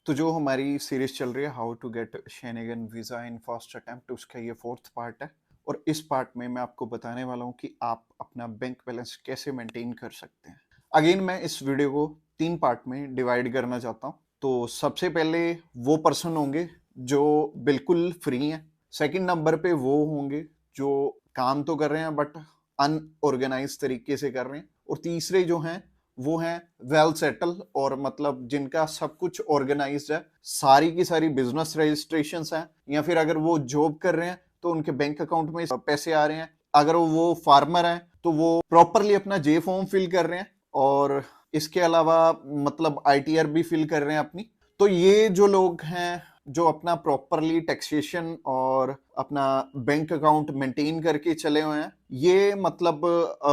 तो जो हमारी सीरीज चल रही है how to get Schengen visa in first attempt, उसका ये फोर्थ पार्ट है। और इस पार्ट में मैं आपको बताने वाला हूँ कि आप अपना बैंक बैलेंस कैसे मेंटेन कर सकते हैं। अगेन मैं इस वीडियो को 3 पार्ट में डिवाइड करना चाहता हूँ। तो सबसे पहले वो पर्सन होंगे जो बिल्कुल फ्री हैं। सेकंड नंबर पे वो होंगे जो काम तो कर रहे हैं बट अनऑर्गेनाइज तरीके से कर रहे हैं। और तीसरे जो हैं वो हैं वेल सेटल, और मतलब जिनका सब कुछ ऑर्गेनाइज्ड है, सारी की सारी बिजनेस रजिस्ट्रेशंस हैं, या फिर अगर वो जॉब कर रहे हैं तो उनके बैंक अकाउंट में पैसे आ रहे हैं। अगर वो फार्मर हैं तो वो प्रॉपरली अपना जे फॉर्म फिल कर रहे हैं, और इसके अलावा मतलब आईटीआर भी फिल कर रहे हैं अपनी। तो ये जो लोग हैं जो अपना प्रॉपरली टैक्सेशन और अपना बैंक अकाउंट मेंटेन करके चले हुए हैं, ये मतलब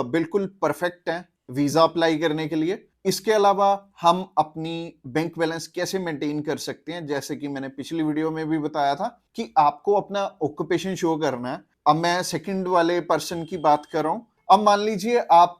बिल्कुल परफेक्ट हैं वीजा अप्लाई करने के लिए। इसके अलावा हम अपनी बैंक बैलेंस कैसे मेंटेन कर सकते हैं, जैसे कि मैंने पिछली वीडियो में भी बताया था कि आपको अपना ऑक्यूपेशन शो करना है। अब मैं सेकंड वाले पर्सन की बात कर रहा हूं। अब मान लीजिए आप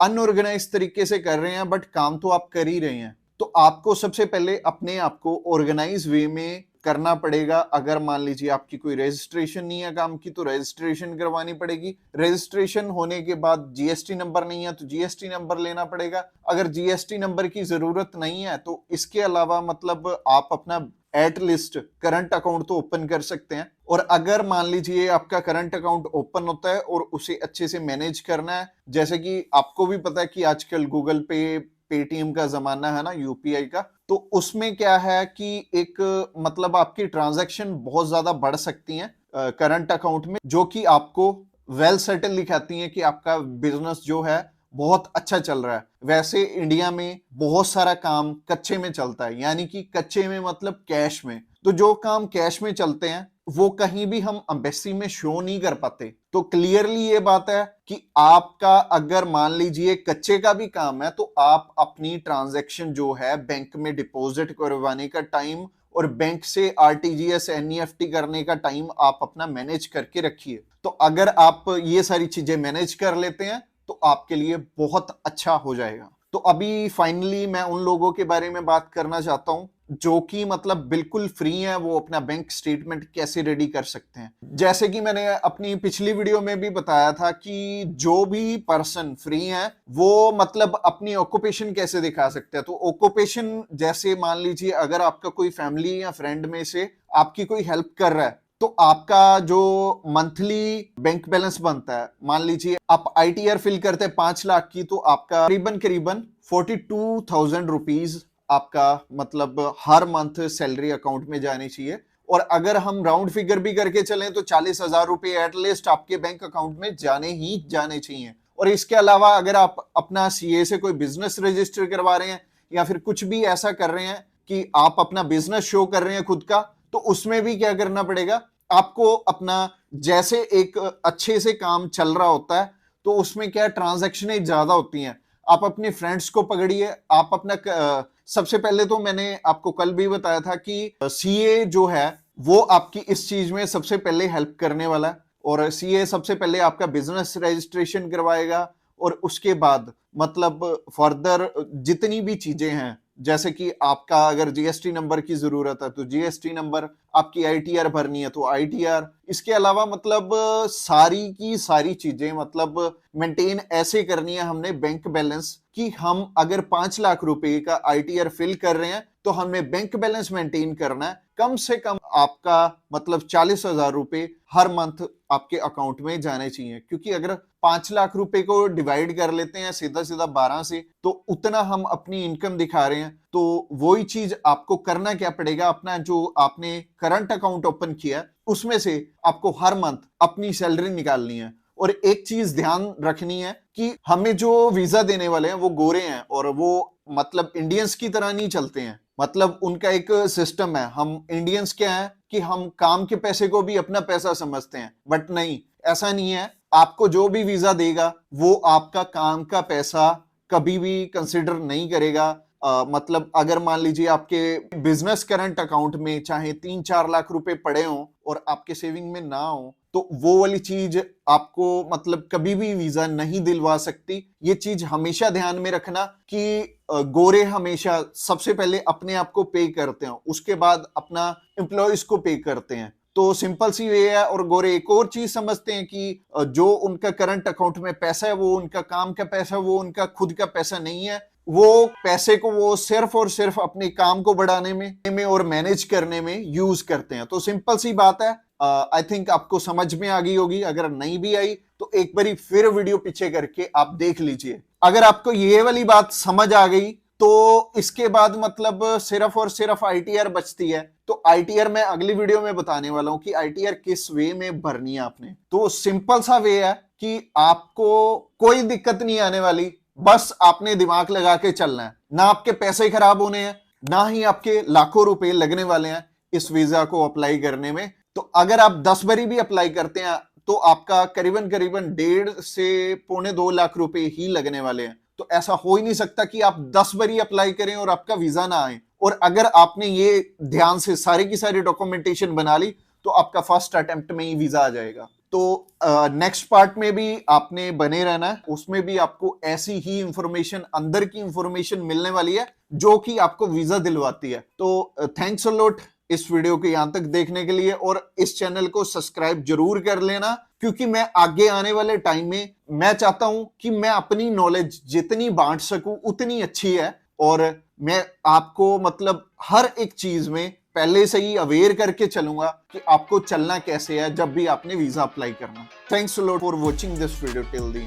अनऑर्गेनाइज तरीके से कर रहे हैं बट काम तो आप कर ही रहे हैं, तो आपको सबसे पहले अपने आप को ऑर्गेनाइज वे में करना पड़ेगा। अगर मान लीजिए आपकी कोई रजिस्ट्रेशन नहीं है काम की, तो रजिस्ट्रेशन करवानी पड़ेगी। रजिस्ट्रेशन होने के बाद जीएसटी नंबर नहीं है तो जीएसटी नंबर लेना पड़ेगा। अगर जीएसटी नंबर की जरूरत नहीं है तो इसके अलावा मतलब आप अपना एट लिस्ट करंट अकाउंट तो ओपन कर सकते हैं। और अगर मान लीजिए आपका करंट अकाउंट ओपन होता है और उसे अच्छे से मैनेज करना है, जैसे कि आपको भी पता है कि आजकल गूगल पे, पेटीएम का जमाना है ना, यूपीआई का, तो उसमें क्या है कि एक मतलब आपकी ट्रांजैक्शन बहुत ज्यादा बढ़ सकती हैं करंट अकाउंट में, जो कि आपको वेल सेटल दिखाती हैं कि आपका बिजनेस जो है बहुत अच्छा चल रहा है। वैसे इंडिया में बहुत सारा काम कच्चे में चलता है, यानी कि कच्चे में मतलब कैश में। तो जो काम कैश में चलते हैं वो कहीं भी हम एम्बेसी में शो नहीं कर पाते। तो क्लियरली ये बात है कि आपका अगर मान लीजिए कच्चे का भी काम है तो आप अपनी ट्रांजैक्शन जो है बैंक में डिपॉजिट करवाने का टाइम और बैंक से आरटीजीएस एनईएफटी करने का टाइम आप अपना मैनेज करके रखिए। तो अगर आप ये सारी चीजें मैनेज कर लेते हैं तो आपके लिए बहुत अच्छा हो जाएगा। तो अभी फाइनली मैं उन लोगों के बारे में बात करना चाहता हूं जो कि मतलब बिल्कुल फ्री हैं, वो अपना बैंक स्टेटमेंट कैसे रेडी कर सकते हैं। जैसे कि मैंने अपनी पिछली वीडियो में भी बताया था कि जो भी पर्सन फ्री हैं वो मतलब अपनी ऑक्यूपेशन कैसे दिखा सकते हैं। तो ऑक्यूपेशन जैसे मान लीजिए अगर आपका कोई फैमिली या फ्रेंड में से आपकी कोई हेल्प कर रहा है तो आपका जो मंथली बैंक बैलेंस बनता है, मान लीजिए आप आईटीआर फिल करते हैं 5 लाख की, तो आपका करीबन करीबन 42,000 रुपीज आपका मतलब हर मंथ सैलरी अकाउंट में जानी चाहिए। और अगर हम राउंड फिगर भी करके चलें तो 40,000 रुपए एटलीस्ट आपके बैंक अकाउंट में जाने ही जाने चाहिए। और इसके अलावा अगर आप अपना सीए से कोई बिजनेस रजिस्टर करवा रहे हैं या फिर कुछ भी ऐसा कर रहे हैं कि आप अपना बिजनेस शो कर रहे हैं खुद का, तो उसमें भी क्या करना पड़ेगा आपको अपना, जैसे एक अच्छे से काम चल रहा होता है तो उसमें क्या ट्रांजैक्शन ज्यादा होती हैं। आप अपने फ्रेंड्स को पकड़िए, आप अपना सबसे पहले तो मैंने आपको कल भी बताया था कि सीए जो है वो आपकी इस चीज में सबसे पहले हेल्प करने वाला है। और सीए सबसे पहले आपका बिजनेस रजिस्ट्रेशन करवाएगा और उसके बाद मतलब फर्दर जितनी भी चीजें हैं, जैसे कि आपका अगर जीएसटी नंबर की जरूरत है तो जीएसटी नंबर, आपकी आईटीआर भरनी है तो आईटीआर, इसके अलावा मतलब सारी की सारी चीजें मतलब मेंटेन ऐसे करनी है हमने बैंक बैलेंस कि हम अगर 5 लाख रुपए का आईटीआर फिल कर रहे हैं तो हमें बैंक बैलेंस मेंटेन करना है कम से कम आपका मतलब 40,000 रुपए हर मंथ आपके अकाउंट में जाने चाहिए। क्योंकि अगर 5 लाख रुपए को डिवाइड कर लेते हैं सीधा सीधा 12 से, तो उतना हम अपनी इनकम दिखा रहे हैं। तो वही चीज आपको करना क्या पड़ेगा, अपना जो आपने करंट अकाउंट ओपन किया उसमें से आपको हर मंथ अपनी सैलरी निकालनी है। और एक चीज ध्यान रखनी है कि हमें जो वीजा देने वाले हैं वो गोरे हैं और वो मतलब इंडियंस की तरह नहीं चलते हैं। मतलब उनका एक सिस्टम है। हम इंडियंस क्या है कि हम काम के पैसे को भी अपना पैसा समझते हैं, बट नहीं, ऐसा नहीं है। आपको जो भी वीजा देगा वो आपका काम का पैसा कभी भी कंसिडर नहीं करेगा। मतलब अगर मान लीजिए आपके बिजनेस करंट अकाउंट में चाहे 3-4 लाख रुपए पड़े हों और आपके सेविंग में ना हो, तो वो वाली चीज आपको मतलब कभी भी वीजा नहीं दिलवा सकती। ये चीज हमेशा ध्यान में रखना कि गोरे हमेशा सबसे पहले अपने आप को पे करते हैं, उसके बाद अपना एम्प्लॉयज को पे करते हैं। तो सिंपल सी वे है। और गोरे एक और चीज समझते हैं कि जो उनका करंट अकाउंट में पैसा है वो उनका काम का पैसा, वो उनका खुद का पैसा नहीं है। वो पैसे को वो सिर्फ और सिर्फ अपने काम को बढ़ाने में और मैनेज करने में यूज करते हैं। तो सिंपल सी बात है। आई थिंक आपको समझ में आ गई होगी। अगर नहीं भी आई तो एक बारी फिर वीडियो पीछे करके आप देख लीजिए। अगर आपको ये वाली बात समझ आ गई तो इसके बाद मतलब सिर्फ और सिर्फ आईटीआर बचती है। तो आईटीआर मैं अगली वीडियो में बताने वाला हूं कि आईटीआर किस वे में भरनी है आपने। तो सिंपल सा वे है कि आपको कोई दिक्कत नहीं आने वाली, बस आपने दिमाग लगा के चलना है। ना आपके पैसे खराब होने हैं, ना ही आपके लाखों रुपए लगने वाले हैं इस वीजा को अप्लाई करने में। तो अगर आप 10 बारी भी अप्लाई करते हैं तो आपका करीबन करीबन 1.5 से 2.25 लाख रुपए ही लगने वाले हैं। तो ऐसा हो ही नहीं सकता कि आप 10 बारी अप्लाई करें और आपका वीजा ना आए। और अगर आपने ये ध्यान से सारी की सारी डॉक्यूमेंटेशन बना ली तो आपका फर्स्ट अटेम्प्ट में ही वीजा आ जाएगा। तो नेक्स्ट पार्ट में भी आपने बने रहना है, उसमें भी आपको ऐसी ही इंफॉर्मेशन, अंदर की इंफॉर्मेशन मिलने वाली है जो कि आपको वीजा दिलवाती है। तो थैंक्स अ लॉट इस वीडियो को यहां तक देखने के लिए, और इस चैनल को सब्सक्राइब जरूर कर लेना, क्योंकि मैं आगे आने वाले टाइम में मैं चाहता हूं कि मैं अपनी नॉलेज जितनी बांट सकूं उतनी अच्छी है। और मैं आपको मतलब हर एक चीज में पहले से ही अवेयर करके चलूंगा कि आपको चलना कैसे है जब भी आपने वीजा अप्लाई करना। Thanks a lot for watching this video till the